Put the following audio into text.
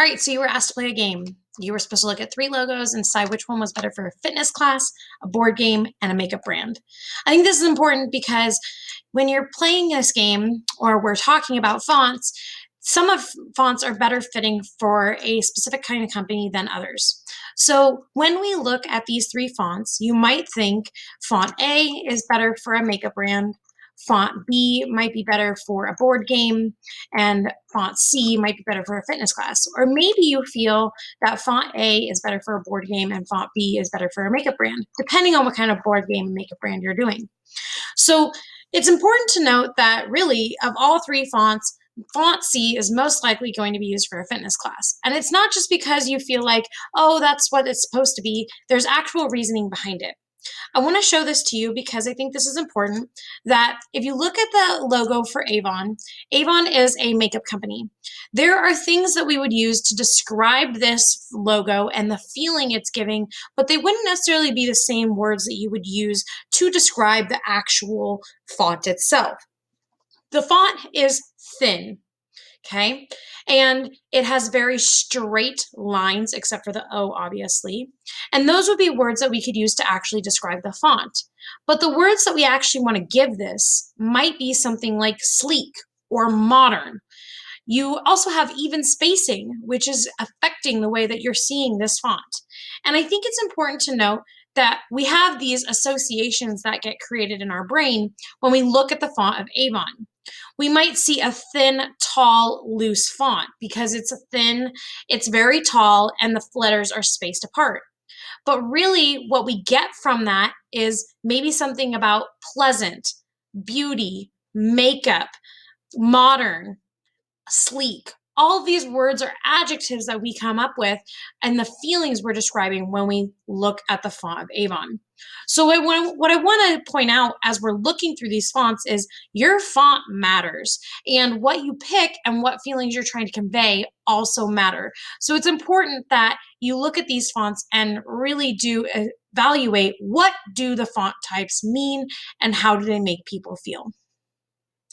All right, so you were asked to play a game. You were supposed to look at three logos and decide which one was better for a fitness class, a board game, and a makeup brand. I think this is important because when you're playing this game or we're talking about fonts, some of fonts are better fitting for a specific kind of company than others. So when we look at these three fonts, you might think font A is better for a makeup brand, font B might be better for a board game, and font C might be better for a fitness class. Or maybe you feel that font A is better for a board game and font B is better for a makeup brand, depending on what kind of board game and makeup brand you're doing. So it's important to note that really, of all three fonts, font C is most likely going to be used for a fitness class. And it's not just because you feel like, oh, that's what it's supposed to be. There's actual reasoning behind it. I want to show this to you because I think this is important, that if you look at the logo for Avon, Avon is a makeup company. There are things that we would use to describe this logo and the feeling it's giving, but they wouldn't necessarily be the same words that you would use to describe the actual font itself. The font is thin. Okay, and it has very straight lines, except for the O, obviously. And those would be words that we could use to actually describe the font. But the words that we actually want to give this might be something like sleek or modern. You also have even spacing, which is affecting the way that you're seeing this font. And I think it's important to note that we have these associations that get created in our brain when we look at the font of Avon. We might see a thin, tall, loose font because it's thin, it's very tall, and the letters are spaced apart. But really, what we get from that is maybe something about pleasant, beauty, makeup, modern, sleek. All of these words are adjectives that we come up with and the feelings we're describing when we look at the font of Avon. So what I want to point out as we're looking through these fonts is your font matters, and what you pick and what feelings you're trying to convey also matter. So it's important that you look at these fonts and really do evaluate what do the font types mean and how do they make people feel.